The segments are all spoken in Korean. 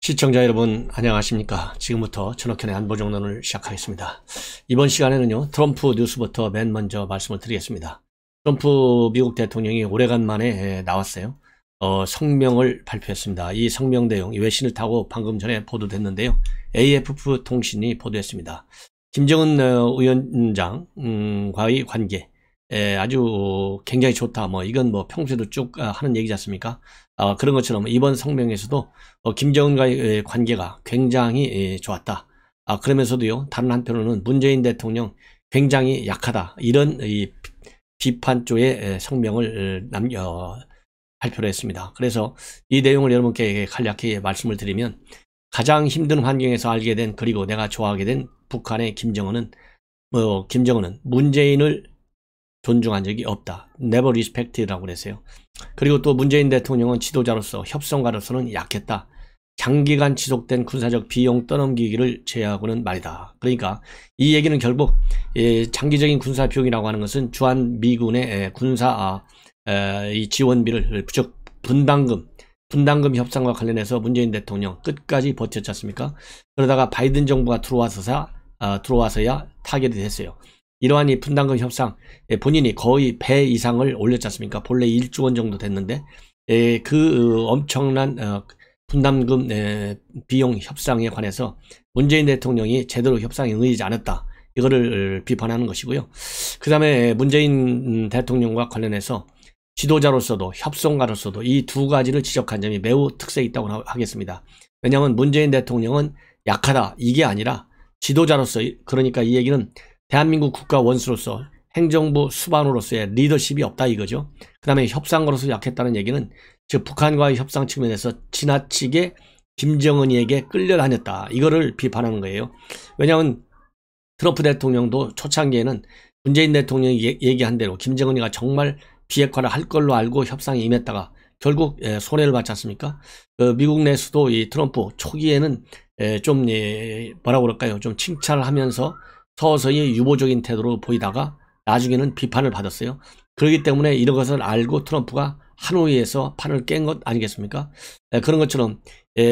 시청자 여러분 안녕하십니까. 지금부터 전학현의 안보정론을 시작하겠습니다. 이번 시간에는요, 트럼프 뉴스부터 맨 먼저 말씀을 드리겠습니다. 트럼프 미국 대통령이 오래간만에 나왔어요. 성명을 발표했습니다. 이 성명 내용 외신을 타고 방금 전에 보도됐는데요. AFP 통신이 보도했습니다. 김정은 위원장과의 관계 아주 굉장히 좋다. 이건 평소에도 쭉 하는 얘기지 않습니까? 그런 것처럼 이번 성명에서도 김정은과의 관계가 굉장히 좋았다. 그러면서도요, 다른 한편으로는 문재인 대통령 굉장히 약하다. 이런 비판 쪽의 성명을 발표를 했습니다. 그래서 이 내용을 여러분께 간략히 말씀을 드리면, 가장 힘든 환경에서 알게 된, 그리고 내가 좋아하게 된 북한의 김정은은 문재인을 존중한 적이 없다. Never respected라고 그랬어요. 그리고 또 문재인 대통령은 지도자로서, 협상가로서는 약했다. 장기간 지속된 군사적 비용 떠넘기기를 제외하고는 말이다. 그러니까 이 얘기는 결국 장기적인 군사 비용이라고 하는 것은 주한 미군의 군사 이 지원비를 분담금 협상과 관련해서 문재인 대통령 끝까지 버텼지 않습니까? 그러다가 바이든 정부가 들어와서야 타결이 됐어요. 이러한 이 분담금 협상, 본인이 거의 배 이상을 올렸지 않습니까? 본래 1조 원 정도 됐는데, 그 엄청난 분담금 비용 협상에 관해서 문재인 대통령이 제대로 협상에 응하지 않았다. 이거를 비판하는 것이고요. 그 다음에 문재인 대통령과 관련해서 지도자로서도 협상가로서도 이 두 가지를 지적한 점이 매우 특색이 있다고 하겠습니다. 왜냐하면 문재인 대통령은 약하다, 이게 아니라 지도자로서, 그러니까 이 얘기는 대한민국 국가 원수로서, 행정부 수반으로서의 리더십이 없다 이거죠. 그 다음에 협상가로서 약했다는 얘기는, 즉 북한과의 협상 측면에서 지나치게 김정은이에게 끌려다녔다, 이거를 비판하는 거예요. 왜냐하면 트럼프 대통령도 초창기에는 문재인 대통령이 얘기한 대로 김정은이가 정말 비핵화를 할 걸로 알고 협상에 임했다가 결국 손해를 받지 않습니까? 미국 내에서도 이 트럼프 초기에는 좀 뭐라고 그럴까요? 좀 칭찬을 하면서 서서히 유보적인 태도로 보이다가 나중에는 비판을 받았어요. 그렇기 때문에 이런 것을 알고 트럼프가 하노이에서 판을 깬 것 아니겠습니까? 그런 것처럼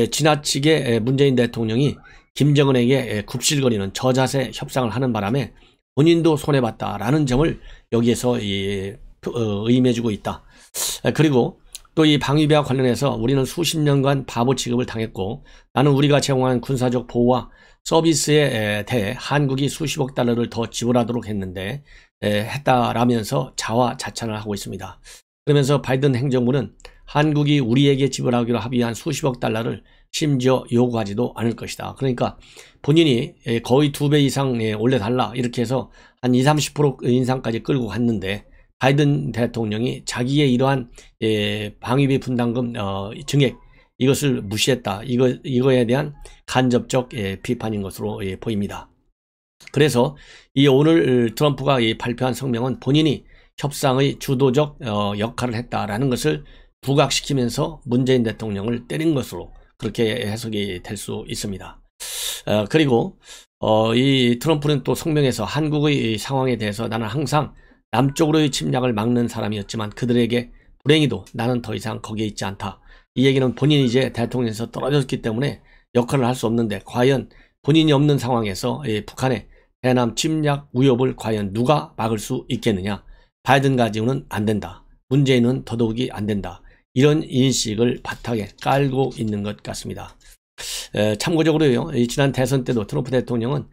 지나치게 문재인 대통령이 김정은에게 굽실거리는 저자세 협상을 하는 바람에 본인도 손해봤다라는 점을 여기에서 의미해주고 있다. 그리고 또 이 방위비와 관련해서 우리는 수십 년간 바보 취급을 당했고, 나는 우리가 제공한 군사적 보호와 서비스에 대해 한국이 수십억 달러를 더 지불하도록 했다라면서 자화자찬을 하고 있습니다. 그러면서 바이든 행정부는 한국이 우리에게 지불하기로 합의한 수십억 달러를 심지어 요구하지도 않을 것이다. 그러니까 본인이 거의 2배 이상 올려달라 이렇게 해서 한 20-30% 인상까지 끌고 갔는데, 바이든 대통령이 자기의 이러한 방위비 분담금 증액, 이것을 무시했다. 이거에 대한 간접적 비판인 것으로 보입니다. 그래서 오늘 트럼프가 발표한 성명은 본인이 협상의 주도적 역할을 했다라는 것을 부각시키면서 문재인 대통령을 때린 것으로 그렇게 해석이 될 수 있습니다. 그리고 이 트럼프는 또 성명에서 한국의 상황에 대해서, 나는 항상 남쪽으로의 침략을 막는 사람이었지만 그들에게 불행히도 나는 더 이상 거기에 있지 않다. 이 얘기는 본인이 이제 대통령에서 떨어졌기 때문에 역할을 할 수 없는데, 과연 본인이 없는 상황에서 북한의 대남 침략 위협을 과연 누가 막을 수 있겠느냐. 바이든 가지고는 안 된다. 문재인은 더더욱이 안 된다. 이런 인식을 바탕에 깔고 있는 것 같습니다. 참고적으로요, 지난 대선 때도 트럼프 대통령은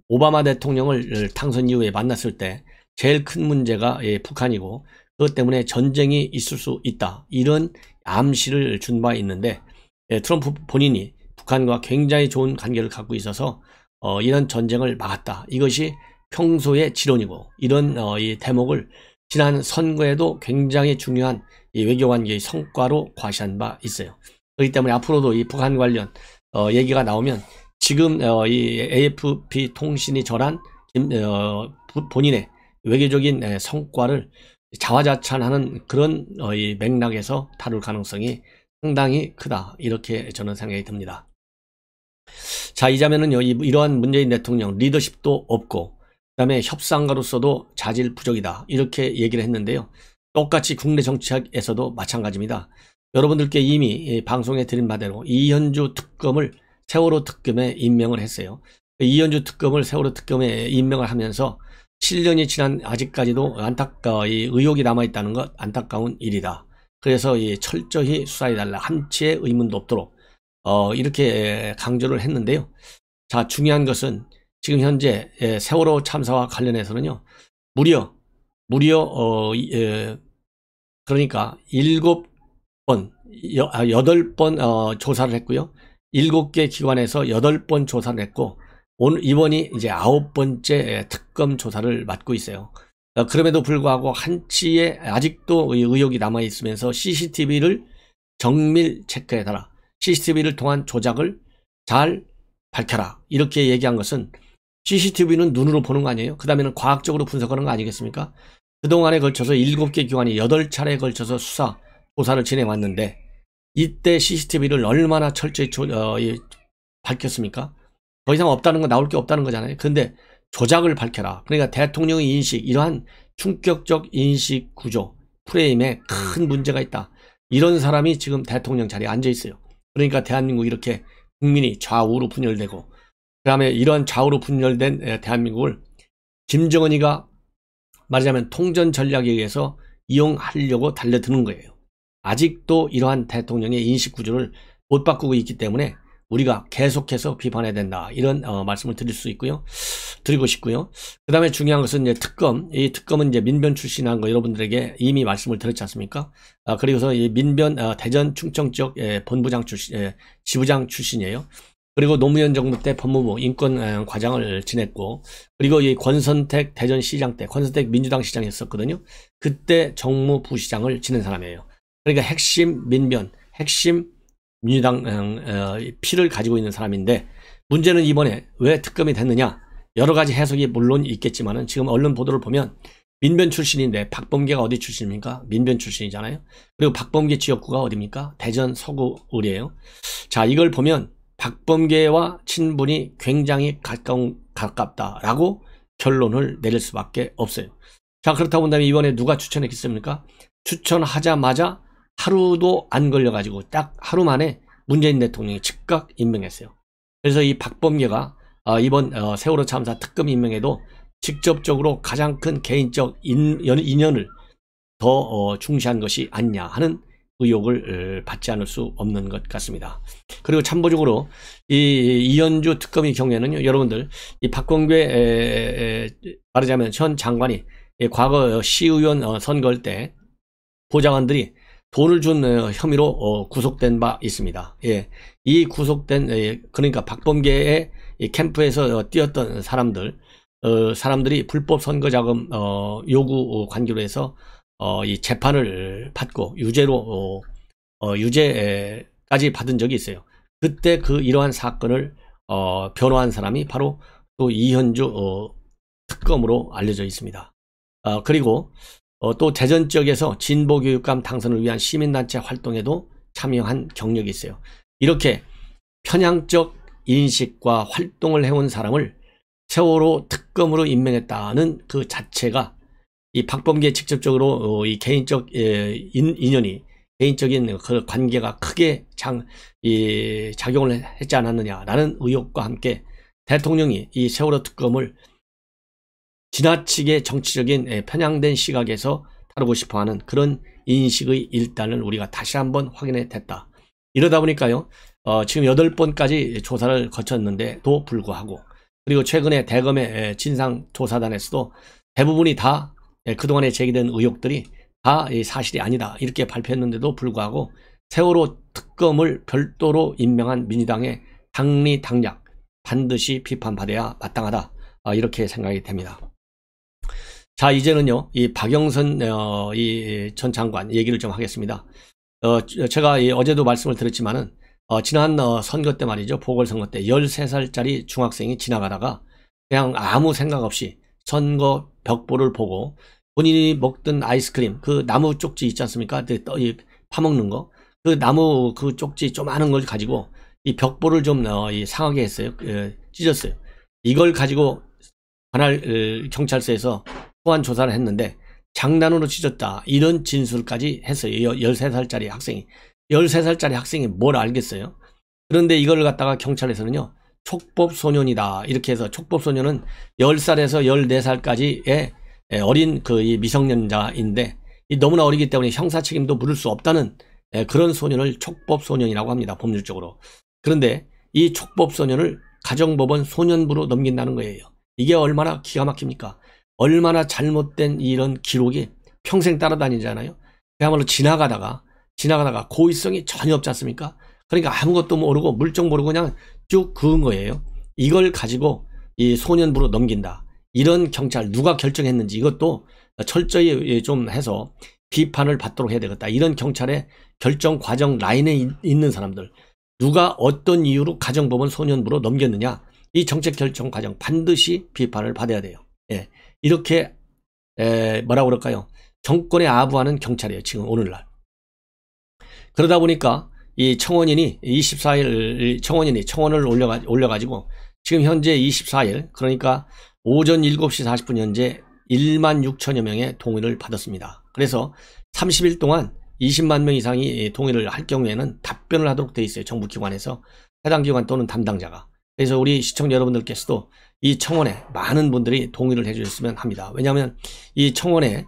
오바마 대통령을 당선 이후에 만났을 때 제일 큰 문제가 북한이고, 그것 때문에 전쟁이 있을 수 있다, 이런 암시를 준 바 있는데, 트럼프 본인이 북한과 굉장히 좋은 관계를 갖고 있어서 이런 전쟁을 막았다. 이것이 평소의 지론이고, 이런 이 대목을 지난 선거에도 굉장히 중요한 이 외교관계의 성과로 과시한 바 있어요. 그렇기 때문에 앞으로도 이 북한 관련 얘기가 나오면, 지금 이 AFP 통신이 전한 본인의 외교적인 성과를 자화자찬하는 그런 이 맥락에서 다룰 가능성이 상당히 크다, 이렇게 저는 생각이 듭니다. 자, 이자면은요, 이러한 문재인 대통령 리더십도 없고, 그 다음에 협상가로서도 자질 부족이다, 이렇게 얘기를 했는데요. 똑같이 국내 정치에서도 마찬가지입니다. 여러분들께 이미 방송에 드린 바대로 이현주 특검을 세월호 특검에 임명을 했어요. 이현주 특검을 세월호 특검에 임명을 하면서 7년이 지난 아직까지도 이 의혹이 남아있다는 것 안타까운 일이다. 그래서 철저히 수사해달라, 한치의 의문도 없도록 이렇게 강조를 했는데요. 자, 중요한 것은 지금 현재 세월호 참사와 관련해서는요, 무려 그러니까 8번 조사를 했고요. 7개 기관에서 8번 조사를 했고, 이번이 이제 9번째 특검 조사를 맡고 있어요. 그럼에도 불구하고 한치의 아직도 의혹이 남아있으면서 CCTV를 정밀 체크해달라, CCTV를 통한 조작을 잘 밝혀라, 이렇게 얘기한 것은 CCTV는 눈으로 보는 거 아니에요? 그 다음에는 과학적으로 분석하는 거 아니겠습니까? 그동안에 걸쳐서 7개 기관이 8차례에 걸쳐서 수사, 조사를 진행해왔는데 이때 CCTV를 얼마나 철저히 밝혔습니까? 더 이상 없다는 거, 나올 게 없다는 거잖아요. 근데 조작을 밝혀라. 그러니까 대통령의 인식, 이러한 충격적 인식 구조, 프레임에 큰 문제가 있다. 이런 사람이 지금 대통령 자리에 앉아 있어요. 그러니까 대한민국 이렇게 국민이 좌우로 분열되고, 그 다음에 이런 좌우로 분열된 대한민국을 김정은이가 말하자면 통전 전략에 의해서 이용하려고 달려드는 거예요. 아직도 이러한 대통령의 인식 구조를 못 바꾸고 있기 때문에 우리가 계속해서 비판해야 된다, 이런 말씀을 드리고 싶고요. 그 다음에 중요한 것은 이제 이 특검은 이제 민변 출신한 거 여러분들에게 이미 말씀을 드렸지 않습니까? 그리고서 이 민변 대전 충청 지역 본부장 출신, 지부장 출신이에요. 그리고 노무현 정부 때 법무부 인권과장을 지냈고, 그리고 이 권선택 대전시장 때, 권선택 민주당 시장이었었거든요. 그때 정무부시장을 지낸 사람이에요. 그러니까 핵심 민변, 핵심 민주당 피를 가지고 있는 사람인데, 문제는 이번에 왜 특검이 됐느냐, 여러 가지 해석이 물론 있겠지만은 지금 언론 보도를 보면 민변 출신인데, 박범계가 어디 출신입니까? 민변 출신이잖아요. 그리고 박범계 지역구가 어디입니까? 대전 서구을이에요. 자, 이걸 보면 박범계와 친분이 굉장히 가깝다라고 결론을 내릴 수밖에 없어요. 자, 그렇다고 본다면 이번에 누가 추천했겠습니까? 추천하자마자 하루도 안 걸려가지고 딱 하루 만에 문재인 대통령이 즉각 임명했어요. 그래서 이 박범계가 이번 세월호 참사 특검 임명에도 직접적으로 가장 큰 개인적 인연을 더 중시한 것이 아니냐 하는 의혹을 받지 않을 수 없는 것 같습니다. 그리고 참고적으로 이 이현주 특검의 경우에는요, 여러분들 이 박범계 말하자면 현 장관이 과거 시의원 선거할 때 보좌관들이 돈을 준 혐의로 구속된 바 있습니다. 예, 이 구속된 그러니까 박범계의 캠프에서 뛰었던 사람들이 불법 선거자금 요구 관계로 해서 이 재판을 받고 유죄까지 받은 적이 있어요. 그때 이러한 사건을 변호한 사람이 바로 또 이현주 특검으로 알려져 있습니다. 그리고 또 대전 지역에서 진보교육감 당선을 위한 시민단체 활동에도 참여한 경력이 있어요. 이렇게 편향적 인식과 활동을 해온 사람을 세월호 특검으로 임명했다는 그 자체가 이 박범계에 직접적으로 이 개인적 인연이, 개인적인 그 관계가 크게 작용을 했지 않았느냐라는 의혹과 함께 대통령이 이 세월호 특검을 지나치게 정치적인 편향된 시각에서 다루고 싶어하는 그런 인식의 일단을 우리가 다시 한번 확인해 냈다. 이러다 보니까요, 지금 8번까지 조사를 거쳤는데도 불구하고, 그리고 최근에 대검의 진상조사단에서도 대부분이 다 그동안에 제기된 의혹들이 다 사실이 아니다 이렇게 발표했는데도 불구하고 세월호 특검을 별도로 임명한 민주당의 당리당략 반드시 비판받아야 마땅하다, 이렇게 생각이 됩니다. 자, 이제는요, 이 박영선 전 장관 얘기를 좀 하겠습니다. 제가 어제도 말씀을 드렸지만은 지난 선거 때 말이죠, 보궐선거 때 13살짜리 중학생이 지나가다가 그냥 아무 생각 없이 선거 벽보를 보고 본인이 먹던 아이스크림, 그 나무 쪽지 있지 않습니까? 파먹는 거, 그 나무 그 쪽지 조그마한 걸 가지고 이 벽보를 좀 상하게 했어요. 찢었어요. 이걸 가지고 관할 경찰서에서 소환 조사를 했는데 장난으로 찢었다, 이런 진술까지 했어요. 13살짜리 학생이. 13살짜리 학생이 뭘 알겠어요? 그런데 이걸 갖다가 경찰에서는요, 촉법소년이다. 이렇게 해서 촉법소년은 10살에서 14살까지의 어린 이 미성년자인데, 너무나 어리기 때문에 형사 책임도 물을 수 없다는 그런 소년을 촉법소년이라고 합니다. 법률적으로. 그런데 이 촉법소년을 가정법원 소년부로 넘긴다는 거예요. 이게 얼마나 기가 막힙니까? 얼마나 잘못된 이런 기록이 평생 따라다니잖아요. 그야말로 지나가다가 고의성이 전혀 없지 않습니까? 그러니까 아무것도 모르고 물정 모르고 그냥 쭉 그은 거예요. 이걸 가지고 이 소년부로 넘긴다. 이런 경찰 누가 결정했는지 이것도 철저히 좀 해서 비판을 받도록 해야 되겠다. 이런 경찰의 결정 과정 라인에 있는 사람들, 누가 어떤 이유로 가정법원 소년부로 넘겼느냐, 이 정책 결정 과정 반드시 비판을 받아야 돼요. 예. 이렇게 뭐라고 그럴까요? 정권에 아부하는 경찰이에요. 지금 오늘날. 그러다 보니까 이 청원인이 24일 청원을 올려가지고 지금 현재 24일, 그러니까 오전 7시 40분 현재 1만 6천여 명의 동의를 받았습니다. 그래서 30일 동안 20만 명 이상이 동의를 할 경우에는 답변을 하도록 되어 있어요. 정부 기관에서 해당 기관 또는 담당자가. 그래서 우리 시청자 여러분들께서도 이 청원에 많은 분들이 동의를 해주셨으면 합니다. 왜냐하면 이 청원에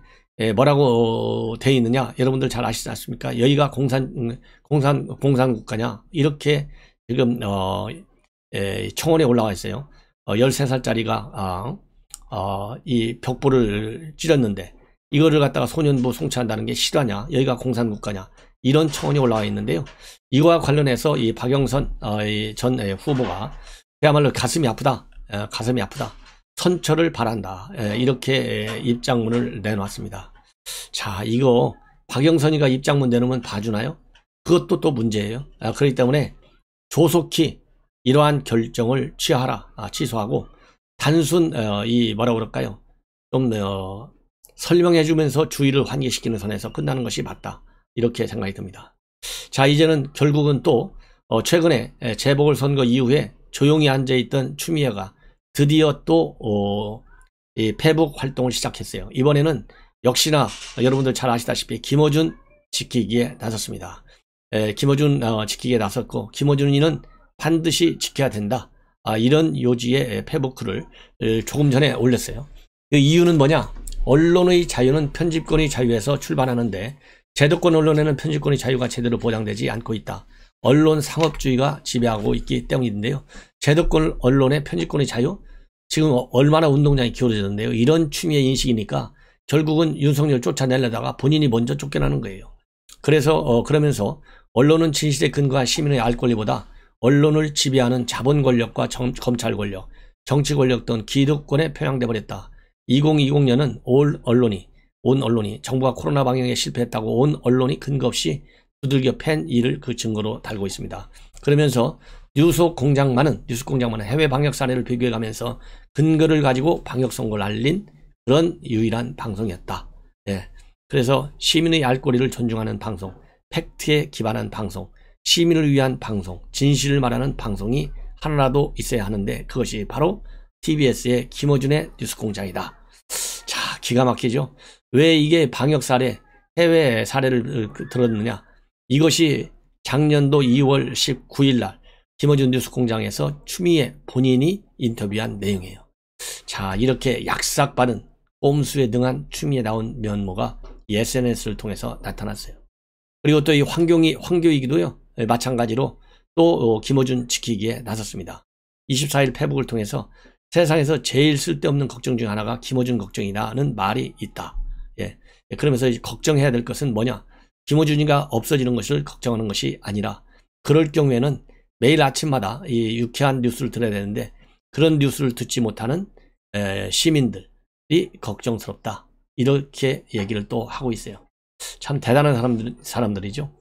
뭐라고 되어 있느냐, 여러분들 잘 아시지 않습니까? 여기가 공산국가냐, 이렇게 지금 청원에 올라와 있어요. 13살짜리가 이 벽보를 찌렸는데 이거를 갖다가 소년부 송치한다는 게 실화냐, 여기가 공산국가냐, 이런 청원이 올라와 있는데요. 이와 관련해서 이 박영선 전 후보가 그야말로 가슴이 아프다, 선처를 바란다, 이렇게 입장문을 내놓았습니다. 자, 이거 박영선이가 입장문 내놓으면 봐주나요? 그것도 또 문제예요. 그렇기 때문에 조속히 이러한 결정을 취소하고 단순 이 뭐라고 그럴까요? 좀 설명해주면서 주의를 환기시키는 선에서 끝나는 것이 맞다, 이렇게 생각이 듭니다. 자, 이제는 결국은 또 최근에 재보궐선거 이후에 조용히 앉아있던 추미애가 드디어 또 이 페북 활동을 시작했어요. 이번에는 역시나 여러분들 잘 아시다시피 김어준 지키기에 나섰습니다. 김어준 지키기에 나섰고, 김어준이는 반드시 지켜야 된다, 이런 요지의 페북 글을 조금 전에 올렸어요. 그 이유는 뭐냐? 언론의 자유는 편집권의 자유에서 출발하는데 제도권 언론에는 편집권의 자유가 제대로 보장되지 않고 있다. 언론 상업주의가 지배하고 있기 때문인데요. 제도권 언론의 편집권의 자유, 지금 얼마나 운동장이 기울어졌는데요. 이런 추미애 인식이니까 결국은 윤석열 쫓아내려다가 본인이 먼저 쫓겨나는 거예요. 그래서 그러면서 언론은 진실에 근거한 시민의 알 권리보다 언론을 지배하는 자본 권력과 검찰 권력, 정치 권력 등 기득권에 편향돼 버렸다. 2020년은 온 언론이 정부가 코로나 방역에 실패했다고 온 언론이 근거 없이 두들겨 팬 일을 그 증거로 달고 있습니다. 그러면서 뉴스 공장만은 해외 방역 사례를 비교해가면서 근거를 가지고 방역 선고를 알린 그런 유일한 방송이었다. 예. 그래서 시민의 알 권리를 존중하는 방송, 팩트에 기반한 방송, 시민을 위한 방송, 진실을 말하는 방송이 하나라도 있어야 하는데 그것이 바로 TBS의 김어준의 뉴스공장이다. 자, 기가 막히죠? 왜 이게 방역 사례, 해외 사례를 들었느냐? 이것이 작년도 2월 19일 날 김어준 뉴스공장에서 추미애 본인이 인터뷰한 내용이에요. 자, 이렇게 약삭받은 꼼수에 등한 추미애 나온 면모가 SNS를 통해서 나타났어요. 그리고 또 이 황교익이도요, 마찬가지로 또 김어준 지키기에 나섰습니다. 24일 페북을 통해서 세상에서 제일 쓸데없는 걱정 중 하나가 김어준 걱정이라는 말이 있다. 예. 그러면서 걱정해야 될 것은 뭐냐? 김어준이가 없어지는 것을 걱정하는 것이 아니라 그럴 경우에는 매일 아침마다 이 유쾌한 뉴스를 들어야 되는데 그런 뉴스를 듣지 못하는 시민들이 걱정스럽다. 이렇게 얘기를 또 하고 있어요. 참 대단한 사람들이죠.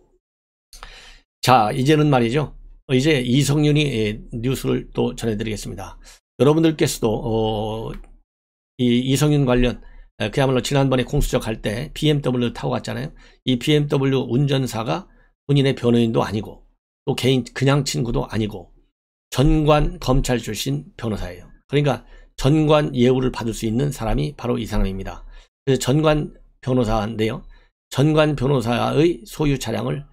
자, 이제는 말이죠. 이제 이성윤이 뉴스를 또 전해드리겠습니다. 여러분들께서도 이 이성윤 관련 그야말로 지난번에 공수처 갈 때 BMW 타고 갔잖아요. 이 BMW 운전사가 본인의 변호인도 아니고 또 개인 그냥 친구도 아니고 전관 검찰 출신 변호사예요. 그러니까 전관 예우를 받을 수 있는 사람이 바로 이 사람입니다. 그래서 전관 변호사인데요. 전관 변호사의 소유 차량을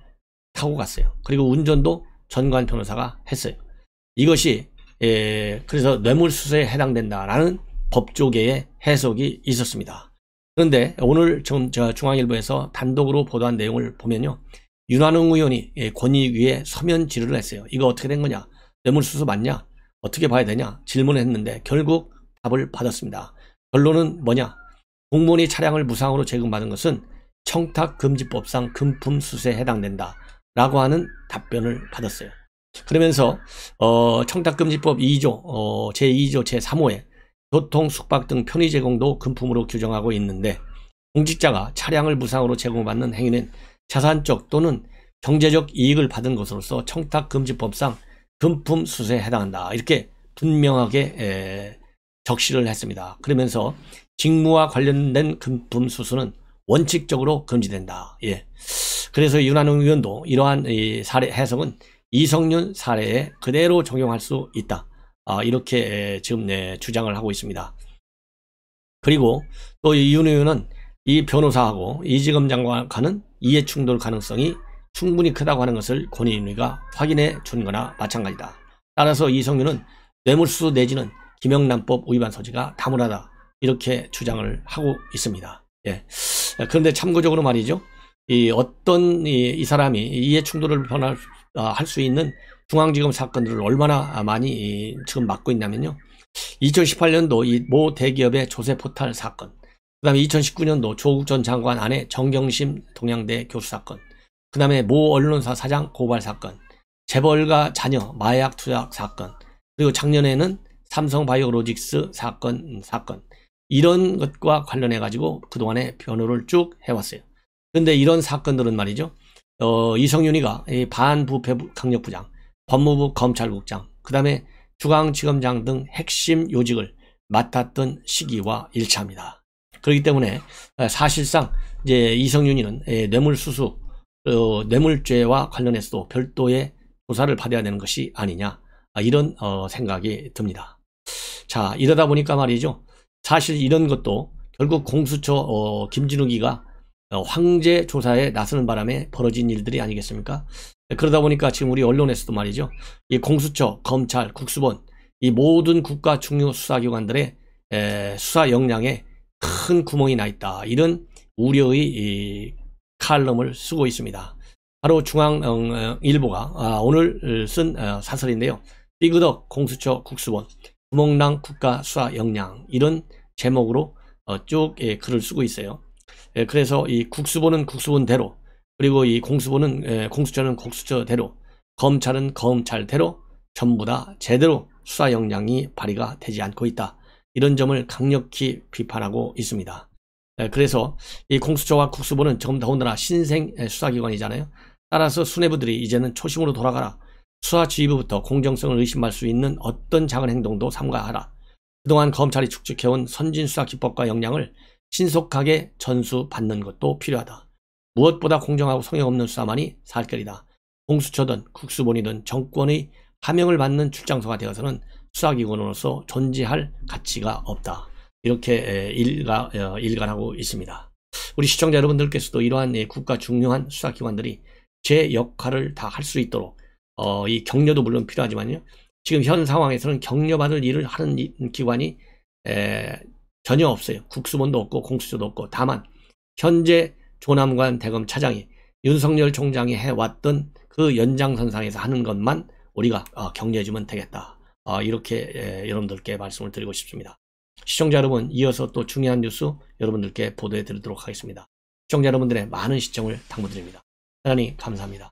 타고 갔어요. 그리고 운전도 전관 변호사가 했어요. 이것이 그래서 뇌물수수에 해당된다라는 법조계의 해석이 있었습니다. 그런데 오늘 중앙일보에서 단독으로 보도한 내용을 보면요, 윤한홍 의원이 권익위에 서면 질의를 했어요. 이거 어떻게 된 거냐, 뇌물수수 맞냐, 어떻게 봐야 되냐 질문을 했는데 결국 답을 받았습니다. 결론은 뭐냐, 공무원이 차량을 무상으로 제공받은 것은 청탁금지법상 금품수수에 해당된다 라고 하는 답변을 받았어요. 그러면서 청탁금지법 2조 제2조 제3호에 교통, 숙박 등 편의 제공도 금품으로 규정하고 있는데, 공직자가 차량을 무상으로 제공받는 행위는 자산적 또는 경제적 이익을 받은 것으로서 청탁금지법상 금품수수에 해당한다, 이렇게 분명하게 적시를 했습니다. 그러면서 직무와 관련된 금품수수는 원칙적으로 금지된다. 예. 그래서 윤한홍 의원도 이러한 이 사례 해석은 이성윤 사례에 그대로 적용할 수 있다, 이렇게 지금 주장을 하고 있습니다. 그리고 또 윤 의원은 이 변호사하고 이지검장과는 이해충돌 가능성이 충분히 크다고 하는 것을 권익위가 확인해 준 거나 마찬가지다. 따라서 이성윤은 뇌물수수 내지는 김영란법 위반 소지가 다분하다, 이렇게 주장을 하고 있습니다. 예. 그런데 참고적으로 말이죠, 이 사람이 이해충돌을 할 수 있는 중앙지검 사건들을 얼마나 많이 지금 맡고 있냐면요, 2018년도 이 모 대기업의 조세 포탈 사건, 그 다음에 2019년도 조국 전 장관 아내 정경심 동양대 교수 사건, 그 다음에 모 언론사 사장 고발 사건, 재벌가 자녀 마약 투약 사건, 그리고 작년에는 삼성바이오로직스 사건, 이런 것과 관련해 가지고 그동안에 변호를 쭉 해왔어요. 그런데 이런 사건들은 말이죠, 이성윤이가 반부패 강력부장, 법무부 검찰국장, 그 다음에 중앙지검장 등 핵심 요직을 맡았던 시기와 일치합니다. 그렇기 때문에 사실상 이제 이성윤이는 뇌물수수, 뇌물죄와 관련해서도 별도의 조사를 받아야 되는 것이 아니냐, 이런 생각이 듭니다. 자, 이러다 보니까 말이죠, 사실 이런 것도 결국 공수처 김진욱이가 황제 조사에 나서는 바람에 벌어진 일들이 아니겠습니까? 그러다 보니까 지금 우리 언론에서도 말이죠, 이 공수처, 검찰, 국수본, 이 모든 국가 중요 수사기관들의 수사 역량에 큰 구멍이 나 있다, 이런 우려의 이 칼럼을 쓰고 있습니다. 바로 중앙일보가 오늘 쓴 사설인데요, 삐그덕 공수처 국수본 구멍난 국가 수사 역량, 이런 제목으로 쭉 글을 쓰고 있어요. 그래서 이 국수본은 국수본대로, 그리고 이 공수처는 공수처대로, 검찰은 검찰대로 전부 다 제대로 수사 역량이 발휘가 되지 않고 있다, 이런 점을 강력히 비판하고 있습니다. 그래서 이 공수처와 국수본은 지금 더군다나 신생 수사기관이잖아요. 따라서 수뇌부들이 이제는 초심으로 돌아가라, 수사 지휘부부터 공정성을 의심할 수 있는 어떤 작은 행동도 삼가하라, 그동안 검찰이 축적해온 선진 수사 기법과 역량을 신속하게 전수받는 것도 필요하다. 무엇보다 공정하고 성역 없는 수사만이 살 길이다. 공수처든 국수본이든 정권의 하명을 받는 출장소가 되어서는 수사기관으로서 존재할 가치가 없다, 이렇게 일관하고 있습니다. 우리 시청자 여러분들께서도 이러한 국가 중요한 수사기관들이 제 역할을 다 할 수 있도록 이 격려도 물론 필요하지만요, 지금 현 상황에서는 격려받을 일을 하는 기관이 전혀 없어요. 국수본도 없고 공수처도 없고, 다만 현재 조남관 대검 차장이 윤석열 총장이 해왔던 그 연장선상에서 하는 것만 우리가 격려해주면 되겠다, 이렇게 여러분들께 말씀을 드리고 싶습니다. 시청자 여러분, 이어서 또 중요한 뉴스 여러분들께 보도해 드리도록 하겠습니다. 시청자 여러분들의 많은 시청을 당부드립니다. 대단히 감사합니다.